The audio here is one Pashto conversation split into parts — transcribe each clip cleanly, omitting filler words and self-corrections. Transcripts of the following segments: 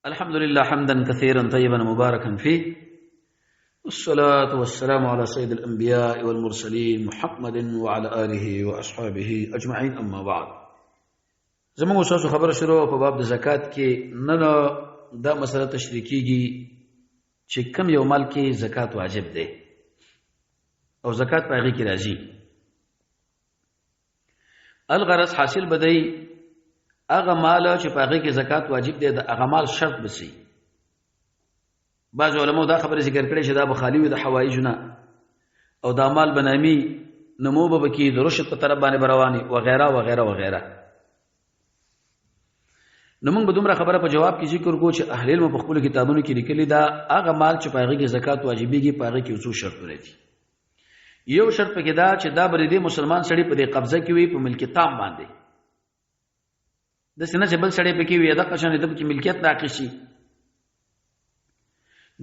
الحمد لله حمدا كثيرا طيبا مباركا فيه، والصلاة والسلام على سيد الأنبياء والمرسلين محمد وعلى آله وأصحابه أجمعين. أما بعد، زموږ اوسو خبر شروع په باب د زکات کې نن دا مسله تشریح کیږي چې کم یو مال کې زکات واجب دی او زکات په هغه کې راځي. الغرض حاصل بدی هغه مال چې په هغه کې زکات واجب دی د هغه مال شرط بسی. بعض علماء دا خبره ذکر کړي چې دا بخالی وي د حوایجونه او دا مال بنامي نمو به کې د رشد په طرف باندې رواني وغیرہ وغیرہ وغیرہ. نو موږ به دومره خبره په جواب کې ذکر کوو چې اهل علم په خپل کتابونو کې لیکلي دا هغه مال چې په هغه کې زکات واجبېږي په هغه کې څو شرطونه دي. یو شرط پکې دا چې دا بر دې مسلمان سړی په دې قبضه کې وي په ملکیت تام باندې، د سینه چې بل سړی پکې وي دا قشنه د کې ملکیت ناقص شي.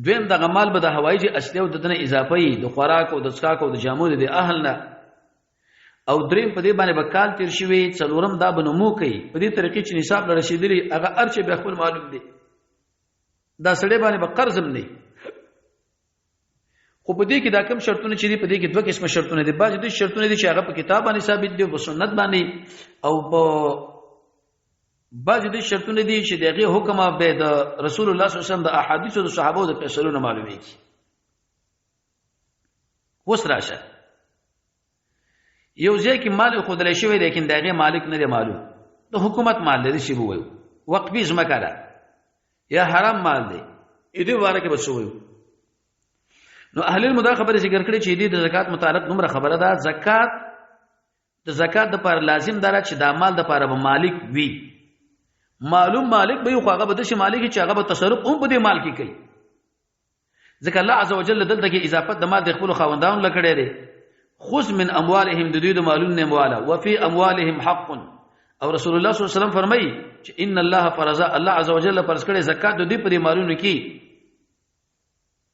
دویم د غمال به د هوایي اصلي او دنه اضافي د خوراک او د څښاک او د جامو د اهل نه، او دریم په دې باندې بکال تیر شوی څلورم دا بنمو کوي په دې طریقې چې نصاب لرشيدلی هغه ارچه به خپل معلوم دي. دا سړی باندې به قرض هم نه، خو په دې کې دا کم شرطونه چې دي په دې کې دوه قسمه شرطونه دي. بعض دي شرطونه دي چې هغه په کتاب باندې ثابت دي او په سنت باندې، او په بعض دي شرطونه دي چې دغه حکم به د رسول الله صلی الله علیه وسلم د احادیث او د صحابه د فیصلو نه معلومیږي. وس راشه یو ځکه مال خودلې شوی لیکن دغه مالک نه دی معلوم، د حکومت مال دی شی وایو وقفي ځمکه ده یا حرام مال دی دې واره کې بسوي. نو اهل المدا خبره ذکر کړي چې دې د زکات متعلق نمبر خبره ده. زکات د زکات د پر لازم دره چې د مال د پر مالک وي، معلوم مالک به یو هغه بده شي مالک چې هغه به تصرف هم په دې مال کې کوي. ځکه الله عزوجل دلته کې اضافت د مال د خپل خاوندانو لکړي دي. خذ من اموالهم ددید مالون موالا وفي اموالهم حق، او رسول الله صلی الله علیه وسلم فرمایي چې ان الله فرض، الله عزوجل فرض کړي زکات د دې په مالونو کې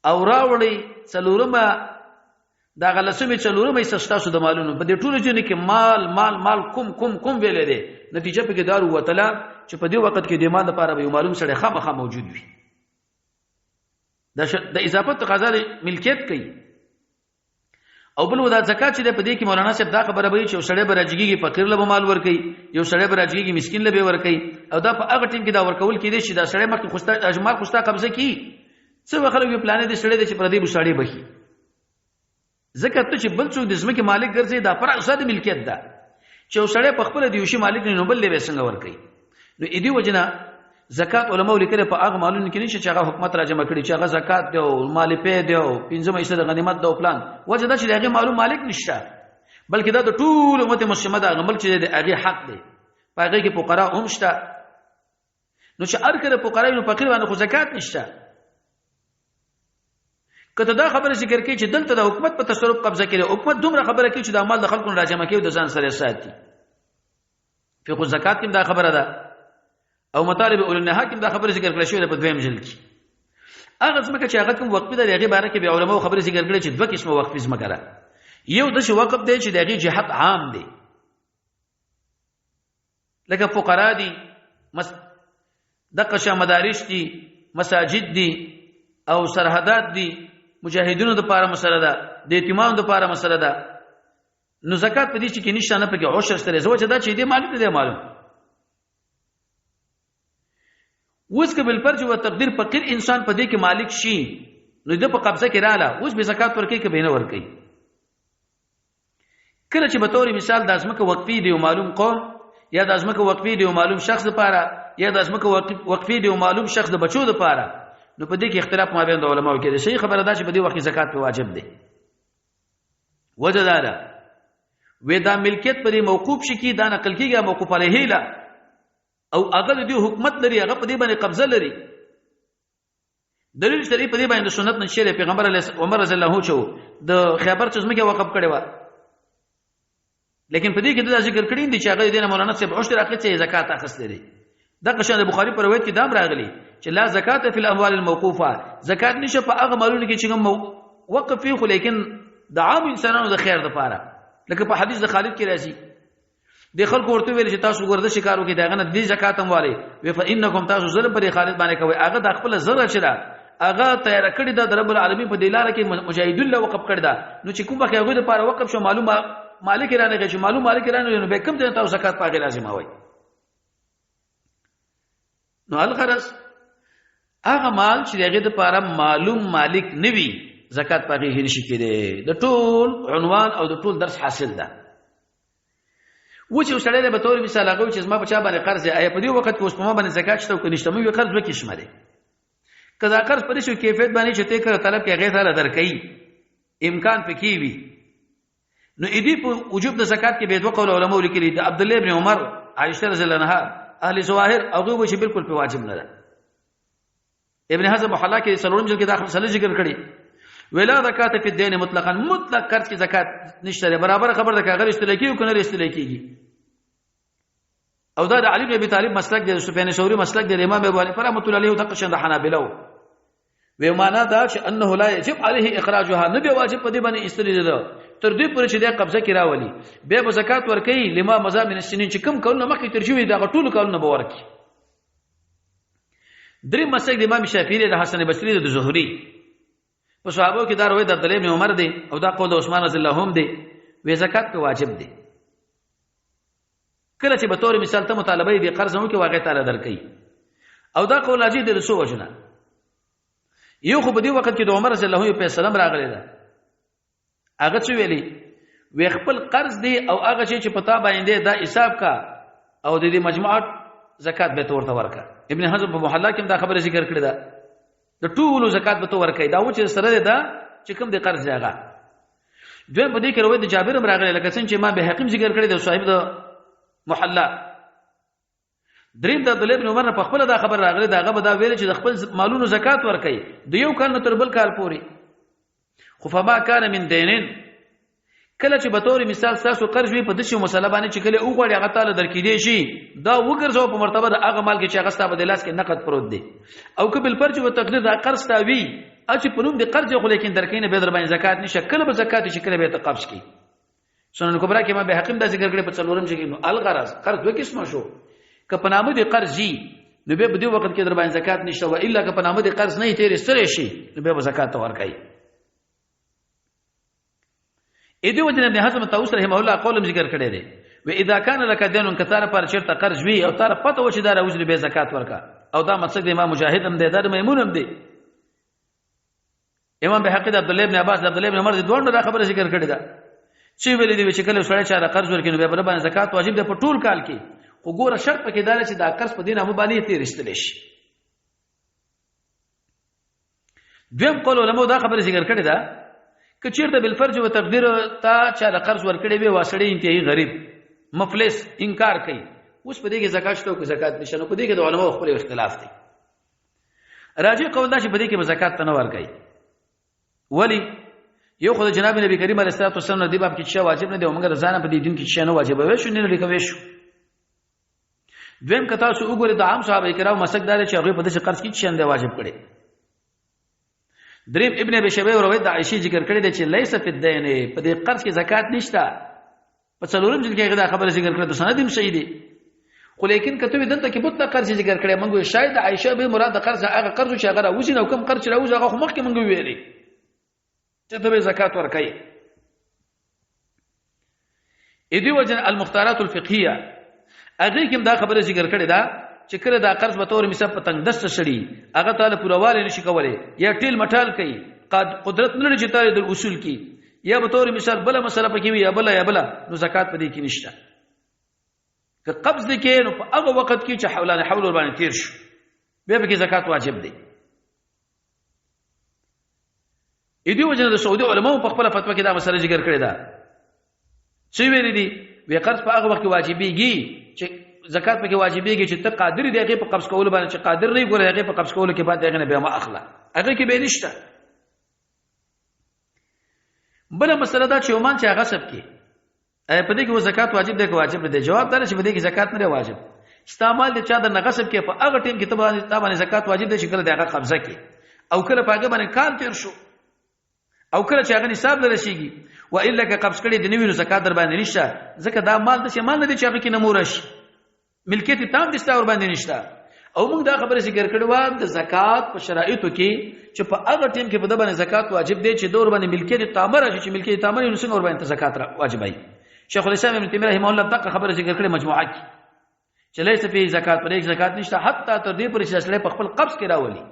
او راوړي څلورمه دا غلسمه څلورمه سستاسو د مالونو په دې ټولو ځینې کې مال مال مال کوم ویلې دي. نتیجه په کې دارو وتلا چې په دې وخت کې د مال لپاره به معلوم سره خامخا موجود وي. د اضافت تقاضا ملکیت کوي. او بل ودا زکات چې په دې کې مولانا صاحب دا خبره وایي چې سړی برجګي فقیر له مال ور کوي، یو سړی برجګي مسکین له به ور کوي، او دا په هغه ټیم کې دا ورکول کېدی چې دا سړی مخکې خوستا اجمال خوستا قبضه کی څه وخلو یو پلان دي سړی د چې پر دې بوساړي بخي. زکات چې بل څوک د ځمکې مالک ګرځي دا پر اساس ملکیت ده چې سړی په خپل دی وشي مالک نه بل له څنګه ور کوي. نو اې دی وجنه زکات علماء لیکره په هغه مالونو کې نشي چې هغه حکومت راجمه کړي چې هغه زکات دی او مال په دی او 15% غنیمت دی او پلان وجه دا چې هغه معلوم مالک نشته، بلکې دا د ټول امت مسلمه دا عمل چې دی هغه حق دی. په هغه کې فقرا هم شته، نو چې هر کله فقرا نو فقیر باندې خو زکات نشته. کته دا خبره ذکر کوي چې دلته د حکومت په تصرف قبضه کړي، حکومت دومره خبره کوي چې د مال د خلکو راجمه کوي د ځان سره ساتي. فقه زکات کې دا خبره ده او مطالب اولنها کې دا خبره ذکر کړل شوې په دویم جلد کې. هغه ځمکه چې هغه کوم وقف ده دغه باره کې به علماء خبره ذکر کړل چې دوه قسمه وقف ځمکه ده. یو د شی وقف دی چې دغه جهت عام دی، لکه فقرا دي دغه مدارس دي مساجد دي او سرحدات دي، مجاهدینو د لپاره مسله ده، د یتیمانو د لپاره مسله ده. نو زکات په دې چې کې نشته نه پکې عشر سره زوجه ده چې دې مالک دې معلوم. اوس کبل فرج او تقدیر فقیر انسان په دې کې مالک شي نو د په قبضه کې رااله اوس به زکات ورکړي کې به نه ورکړي. کله چې به تور مثال د ازمکه وقفي دی او معلوم قوم یا د ازمکه وقفي دی او معلوم شخص لپاره یا د ازمکه وقفي دی او معلوم شخص د بچو لپاره، نو په دې کې اختلاف مابین د علماو کې دی. صحیح خبره ده چې په دې وخت زکات په واجب دی. وجه دا ده وې دا ملکیت په دې موقوف شي کې دا نقل کېږي موقوف علیه لا او هغه د حکومت لري، هغه په دې باندې قبضه لري. دلیل شریف په دې باندې سنت نشي. پیغمبر عمر رضی الله عنه د خیبر چې زمکه وقف کړي و، لیکن په دې کې دا ذکر کړی دی چې هغه د مولانا صاحب عشر اخر چې زکات اخیست لري. دا قشان د بخاری په روایت کې دام راغلی چې لا زکات فی الاموال الموقوفه، زکات نشه په هغه مالونو کې چې وقف فيه، خو لیکن د عام انسانانو د خیر لپاره، لکه په حدیث د خالد کې راځي د خلکو ورته ویل چې تاسو ګرځي شکارو کې داغه نه دي زکات هم والي و فانکم تاسو ظلم پر خالد باندې کوي هغه د خپل زړه چره هغه تیار کړی د رب العالمین په دلاره کې مجاهدین له وقف کړی دا نو چې کوم بخې هغه د پاره وقف شو معلومه مالک رانه کې چې معلوم مالک رانه نو به کوم ځای تاسو زکات پاګه لازم وای نو الغرض هغه مال چې هغه د پاره معلوم مالک نوي زکات پاګه هین شي کېده د ټول عنوان او د ټول درس حاصل ده و چې وسړی به تور مثال هغه چې ما بچا باندې قرض آیا په دې وخت کې اوس په ما باندې زکات شته او کنيشته مې قرض وکړ شماره کدا قرض پرې شو کیفیت باندې چې ته کړ طلب کې غیر تعالی درکې امکان پکې وي نو اې دې په وجوب د زکات کې به دوه قول علماء لیکلي د عبد الله ابن عمر عائشه رضی الله عنها اهل ظواهر هغه به بالکل په واجب نه ده ابن حزم محلا کې سلورم جلد کې داخل سره ذکر کړي ولا زکات فی الدین مطلقاً مطلق قرض کی زکات نشته برابر خبر ده که غیر استلکی او کنه استلکیږي او دا د علی بن ابي طالب مسلک دی سفیان ثوری مسلک دی امام ابو حنیفه رحمۃ اللہ علیہ تقشن د حنابلہ و معنا دا چې انه لا یجب علیه اخراجها نبی واجب په دې باندې استلیدل تر دې پورې چې د قبضه کی راولي به زکات ورکړي لما مزامن السنین چې کم کول نه مخکې ترجوی دا ټول کول نه بورکی درې مسلک د امام شافعی د حسن بصری د زهری په صحابه کې دا روایت د عبد الله بن عمر دی او دا قول د عثمان رضی الله عنه دی وی زکات په واجب دی کله چې به تور مثال ته مطالبه دی قرض مو کې واقع تعالی درکې او دا قول اجي د رسول وجنه یو خو په دې وخت کې د عمر رضی الله عنه په سلام راغلی دا هغه چې ویلي وی خپل قرض دی او هغه چې پتا باندې دا حساب کا او د دې مجموعات زکات به تور ته ورکا ابن حزم په محلا کې دا خبره ذکر کړی دا د ټولو زکات به تو ورکړي دا و چې سره ده چې کوم د قرض ځای دوی په دې کې روایت د جابر راغلی لکه څنګه چې ما به حکیم ذکر کړی د صاحب د محلا دریم د عبد الله بن عمر په خپل دا خبر راغلی دا هغه دا ویل چې د خپل مالونو زکات ورکړي د یو کال نه تر بل کال پوري خو فما کان من دینن کله چې به تور مثال تاسو قرض وي په دغه مسله باندې چې کله وګړي هغه تعالی درکې دی شي دا وګرځو په مرتبه د هغه مال کې چې هغه ستاسو په لاس کې نقد پروت دی او کبل فرج او تقدیر دا قرض تاوي چې په نوم د قرض خو لیکن درکې نه به در باندې زکات نشه کله به زکات چې کله به ته قبض کی سنن کبرا کې ما به حکیم دا ذکر کړی په څلورم چې نو الغرض قرض دوه قسمه شو که په نامه د قرضي نو به په دې وخت کې در باندې زکات نشته و الا که په نامه د قرض نه تیر سره شي نو به زکات ورکړي اې دې وجه ابن حزم توس رحمه الله قول ذکر کړی دی و اذا كان لك دين كثار پر چرته قرض وی او تر پته و چې دا راوځي به زکات ورکا او دا مقصد د امام مجاهد هم دی د میمون هم دی امام بهقی د عبد الله ابن عباس د عبد الله ابن عمر د دوه دا خبره ذکر کړی دا چې ویل دی چې کله سړی چا قرض ورکړي نو به باندې زکات واجب ده په ټول کال کې خو ګوره شرط پکې دا چې دا قرض په دینه باندې تیر استل شي دویم قول علماء دا خبره ذکر کړی دا کچیرته بالفرج و تقدیر تا چا قرض ورکړي به واسړی انتهایی غریب مفلس انکار کوي اوس په دې کې زکات شته او زکات نشته نو په دې کې د علماء خپل اختلاف دی راجع قول دا چې په دې کې زکات نه ورکړي ولی یو خدای جناب نبی کریم علیه الصلاه والسلام دی باب کې چې واجب نه دی موږ رضانه په دې دین کې چې نه واجب وي شو نه لیکوي شو دویم کتا سو وګوره د عام صحابه کرام مسکدار چې هغه په دې قرض کې چې نه واجب کړي دریم ابن ابي شيبه روایت د عائشه ذکر کړی دی چې ليس فی الدین په دې قرض کې زکات نشته په څلورم جلد کې دا خبره ذکر کړه د سند هم صحیح دی خو لیکن کته دلته کې مطلق قرض ذکر کړی موږ شاید عائشه به مراد قرض هغه قرض چې هغه راوځي نو کم قرض راوځي هغه خو مخکې موږ ویلي چې ته به زکات ورکړي اې دی وجه المختارات الفقهيه هغه کوم دا خبره ذکر کړی دا چې کله دا قرض به تور مثال پتنګ دست شړي هغه تعالی پرواله نشي کولای یا ټیل مټال کوي قدرت نه لري چې تعالی د اصول کې یا به تور مثال بل مسله پکې وي یا بل نو زکات پدې کې نشته که قبض دکې نو په هغه وخت کې چې حولانه حول باندې تیر شو به به کې زکات واجب دی اې دی وجه د سعودي علماء په خپل فتوا کې دا مسله ذکر کړی دا چې ویل دي وی قرض په هغه وخت کې واجبېږي چې زکات پکې واجبېږي چې ته قادر دی هغه په قبض کول باندې چې قادر نه ګورې هغه په قبض کول کې بعد هغه نه به ما اخلا هغه کې به نشته بل مسله دا چې عمان چې هغه سب کې په دې کې زکات واجب دی که واجب دی جواب دا چې په دې کې زکات نه واجب استعمال د چا د نغصب کې په هغه ټیم کې ته باندې زکات واجب دی چې کله د هغه قبضه کې او کله په هغه باندې کال تیر شو او کله چې هغه نصاب لرشيږي و الا که قبض کړي د نوینو زکات در باندې نشته ځکه دا مال د شمال نه دي چې هغه کې نمورش ملکیت تام دي ستاسو باندې نشته او موږ دا خبره ذکر کړو د زکات په شرایطو کې چې په هغه ټیم کې په د باندې زکات واجب دی چې دور باندې ملکیت تام راشي چې ملکیت تام نه څنګه ور باندې زکات واجب وي شیخ الاسلام ابن تیمیه رحمه الله دغه خبره ذکر کړې مجموعه کې چې لیس فی زکات پر یک زکات نشته حتی تر دې پرې چې اصله په خپل قبض کې راولي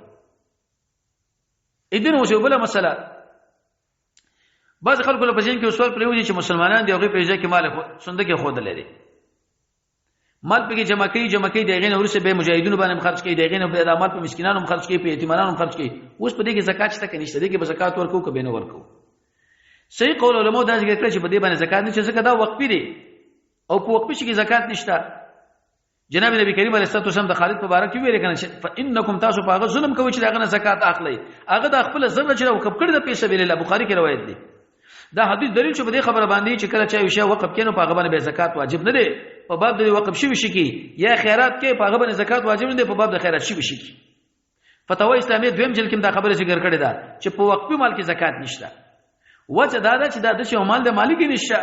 اذن وجوبله مسله بعض خلکو په ځین کې اصول پرېږدي چې مسلمانان دی هغه په ځای کې مال صندوق کې خود لري مال په کې جمع کوي دغه نه ورسره به مجاهدونو باندې خرج کوي دغه نه به مال په مسکینانو خرج کوي په یتیمانو خرج کوي اوس په دې کې زکات شته کې نشته دې کې به زکات ورکو کبه نه ورکو صحیح قول علماء دا ذکر کړی چې په دې باندې زکات نشته ځکه دا وقفي دی او په وقفي کې زکات نشته جناب نبی کریم علیه الصلاه والسلام د خالد مبارک ویل کنه فانکم تاسو په هغه ظلم کوي چې دغه زکات اخلي هغه د خپل ظلم چې وقف کړی د پیسې سبیل الله بخاری کې روایت دی دا حدیث دلیل چې په دې خبره باندې چې کله چا یو شی وقف کینو په هغه باندې به زکات واجب نه دی په باب د وقف شوی شي کې یا خیرات کې په هغه باندې زکات واجب نه دی په باب د خیرات شوی شي کې فتاوی اسلامیه دویم جلد کې دا خبره ذکر کړې ده چې په وقفي مال کې زکات نشته وجه دا ده چې دا د شی مال د مالک نشته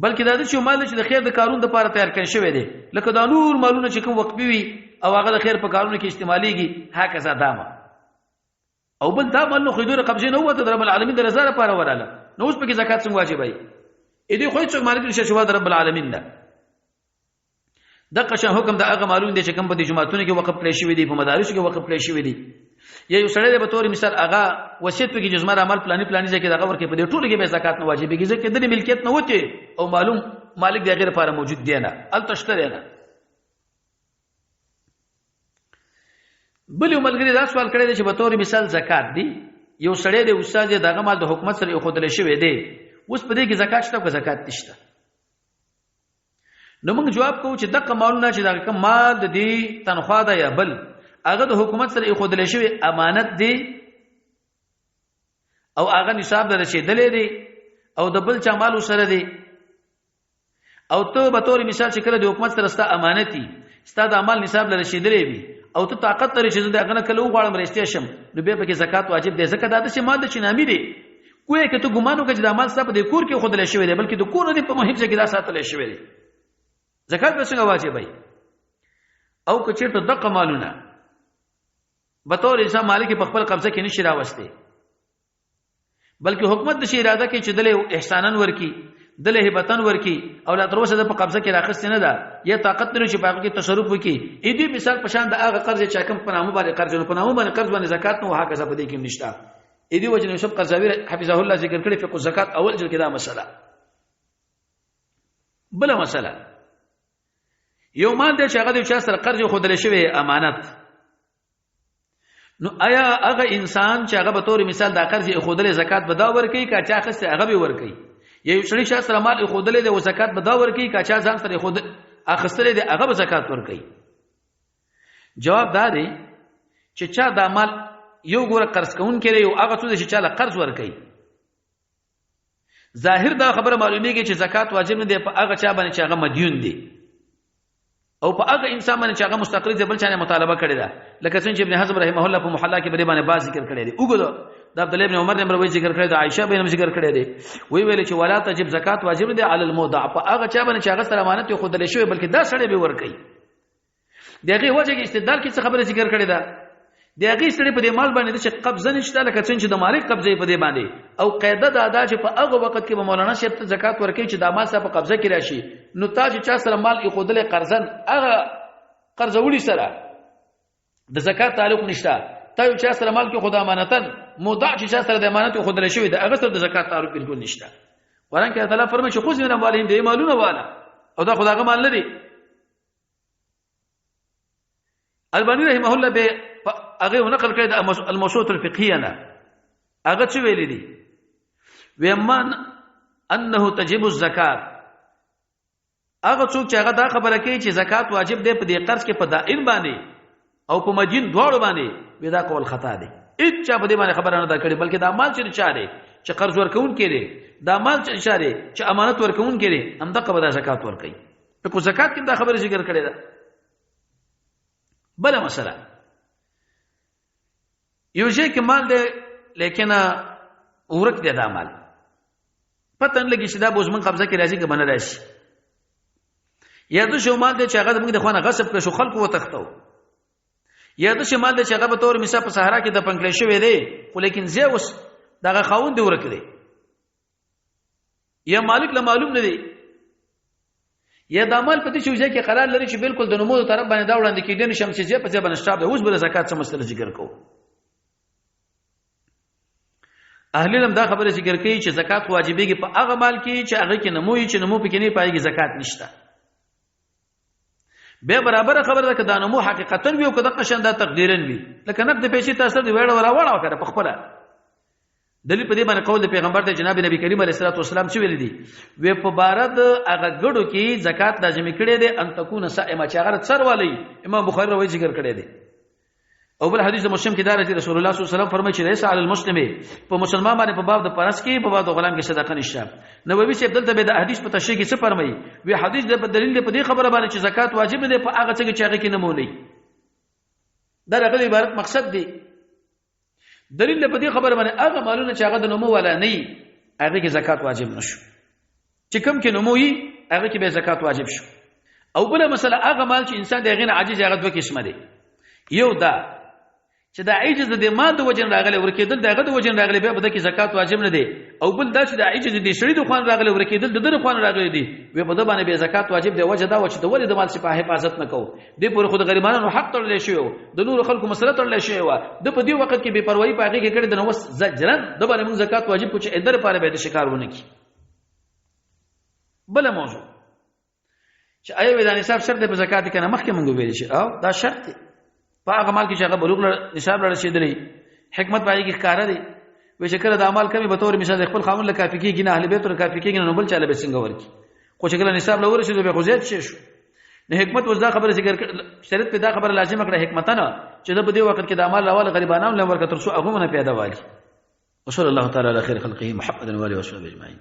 بلکې دا د شی مال چې د خیر د کارون د لپاره تیار کړی شوی دی لکه دا نور مالونه چې کوم وقفي وي او هغه د خیر په کارونو کې استعماليږي هکذا دامه او بل دا مال نو خیدور قبضه نه وته رب العالمین د رضا لپاره وراله نو اوس په کې زکات څنګه واجب وي اې دې خو هیڅ مالک نشه شو د رب العالمین ده دغه شان حکم د هغه مالون دي چې کوم په دې جماعتونو کې وقف کړی شوی دي په مدارسو کې وقف کړی شوی دي یو سړی د تور مثال هغه وصیت په کې جزمه عمل پلاني ځکه دغه ورکه په دې ټولو کې به زکات نه واجبېږي ځکه د ملکیت نه وته او معلوم مالک د غیر لپاره موجود دی نه ال تشتری نه بل یو ملګری دا سوال کړی دی چې په تور مثال زکات دی یو سړی د استاد دغه مال د حکومت سره خودل شوی دی اوس په دې کې زکات شته که زکات نشته نو موږ جواب کوو چې دغه مالونه چې دغه مال د دې تنخواه ده یا بل هغه د حکومت سره خودل شوی امانت دی او هغه نصاب در رسیدلې دی او د بل چا مال سره دی او ته به تور مثال چې کله د حکومت سره ستا امانتي ستا د عمل نصاب لري رسیدلې وي او ته طاقت لري چې دغه نه کله وغواړم رښتیا شم نو به پکې زکات واجب دی ځکه دا د مال د چنامي دی کوی که ته ګمانو کې د عمل سره په کور کې خودل شوی دی بلکې د کور نه په مهم ځای کې دا ساتل شوی دی زکات به څنګه واجب وي او که چیرته دغه مالونه به تور انسان مالک په خپل قبضه کې نشي راوستي بلکې حکومت د شي اراده کوي چې دله احسانن ورکی دله هبتن ورکی او لا تر اوسه د په قبضه کې راخست نه ده یا طاقت لري چې په هغه کې تصرف وکړي اې دې مثال په شان د هغه قرض چې کوم په نامه باندې قرض نه په نامه باندې قرض باندې زکات نه وها کسب دي کې نشته اې دې وجه یوسف قرضاوی حفظه الله ذکر کړی فقه زکات اول جل کې دا مسله بل مسله یو مال د شغه د چا سره قرض خو دل شوی امانت نو آیا هغه انسان چې هغه به تور مثال د قرض خودل زکات به دا ورکي کا چا خسته هغه به ورکي یو شړی شا سره مال خودل د زکات به دا ورکي کا چا ځان سره خود اخستل د هغه به زکات ورکي جواب دا دی چې چا د مال یو ګوره قرض کون کړي یو هغه څه چې چا له قرض ورکي ظاهر دا خبره معلومیږي چې زکات واجب نه دی په هغه چا باندې چې هغه مدیون دی او په هغه انسان باندې چې هغه مستقل دی بل چا نه مطالبه کړی دا لکه څنګه چې ابن حزم رحمه الله په محلا کې بری باندې باز ذکر کړی دی وګورئ د عبد الله ابن عمر نے مروي ذکر کړی دی عائشه بینم ذکر کړی دی وی ویل چې ولا تجب زکات واجب دی علی المودع په هغه چا باندې چې هغه سره امانت خو دلې شوی بلکې دا سړی به ور کوي دغه وجه کې استدلال کې څه خبره ذکر کړی دا دغه سړی په دې مال باندې چې قبضه نشته لکه څنګه چې د مالک قبضه په دې باندې او قاعده دا ده چې په هغه وخت کې به مولانا شیخ ته زکات ورکړي چې د مال سره په قبضه کې راشي نو تاج چا سره مال خو دلې قرضن هغه قرض وړي سره د زکات تعلق نشته تا یو چا سره مال کې خدا امانتن مودع چې چا سره د امانت خو دل شوی د هغه سره د زکات تعلق بالکل نشته ورانکه تعالی فرمایي چې خو زمينه مالین دی مالونه والا او دا خداغه مال لري البانی رحمه الله به هغه نقل کړی د الموسوعه الفقهيه نه هغه څه ویل دي ويمان انه تجب الزکات هغه څوک چې هغه دا خبره کوي چې زکات واجب دی په دې قرض کې په دائن باندې او په مدین دواړو باندې ودا کول خطا دی اچا په دې باندې خبره نه دا کړي بلکې دا مال چې چاره چې قرض ورکون کړي دا مال چې چاره چې امانت ورکون کړي هم دغه به زکات ورکړي په زکات کې دا خبره ذکر کړي ده بل مسله یو شی کې مال د لیکن ورک دی دا مال پته لګی چې دا بوزمن قبضه کې راځي که بنه راشي یا د شو مال دی چې هغه موږ د خوانه غصب کړو خلکو وتختو یا د شو مال دی چې هغه به تور مثال په صحرا کې د پنکلې شوې دی خو لیکن زه اوس دغه خاوند دی ورک دی یا مالک له معلوم نه دی یا د عمل پتی شوځه کې قرار لري چې بالکل د نمو طرف باندې دا وړاندې کېدل نشم چې په ځای باندې شتاب دی اوس بل زکات څه مسله ذکر کو اهل علم دا خبره ذکر کوي چې زکات واجبېږي په هغه مال کې چې هغه کې نمو چې نمو پکې نه پایږي زکات نشته به برابر خبره ده کدا نمو حقیقتا وي او کدا قشن دا تقدیرن وي لکه نقد پیسې تاسو دی وړ وړ کړه په خپل دلیل په دې باندې قول د پیغمبر ته جناب نبی کریم علیه الصلاه والسلام چې ویل دي و په بارد هغه ګړو کې زکات لازمي کړي دي ان تكون صائمه چې هغه څر والی امام بخاری روایت ذکر کړي دي او بل حدیث مسلم کې دا راځي رسول الله صلی الله علیه وسلم فرمایي چې ليس علی المسلم په مسلمان باندې په باب د پرس کې په باب د غلام کې صدقه نشته نبوي چې عبدالله به د حدیث په تشریح کې څه فرمایي وی حدیث د دلیل په دې خبره باندې چې زکات واجب دی په هغه څه کې چې هغه کې نمونې دا رغه عبارت مقصد دی دلیل په دې خبره باندې هغه مالونه چې هغه د نمو ولا نه هغه کې زکات واجب نشو چې کوم کې نمو یې هغه کې به زکات واجب شو او بل مسله هغه مال چې انسان دغه عاجز هغه دوه قسمه دي یو دا چې دا عجز د ما د وجن راغله ورکېدل دغه د وجن راغله به بده کې زکات واجب نه دی او بل دا چې دا عجز د شری د خوان راغله ورکېدل د دغه خوان راغله دی به بده باندې به زکات واجب دی وجه دا و چې د ولې د مال په حفاظت نه کو دی پر خود غریبانو حق تړل شي د نور خلکو مسله تړل شي و د په دې وخت کې به پروايي پاږي کې کړي د نو زجرن د باندې موږ زکات واجب کو چې ادر پاره به د شکار ونه کی بل موضوع چې آیا وې د نصاب شرط په زکات کې نه مخکې موږ ویل شي او دا شرط دی په هغه مال کې چې هغه بلوغ نصاب رسیدلی حکمت باندې کې ښکارا دی وې چې کله د اعمال کمی به تور مثال خپل خامل لکافي کېږي نه اهل بیت ور کافي کېږي نو بل چاله به څنګه ورکی خو چې کله نصاب لور رسیدو به غزيت شي شو نه حکمت وزدا خبره ذکر شرط په دا خبره لازم کړه حکمت نه چې د دې وخت کې د اعمال راول غریبانو لمر کتر سو هغه نه پیدا والی وصلی الله تعالی علی خیر خلقه محمد و علیه وصحبه اجمعین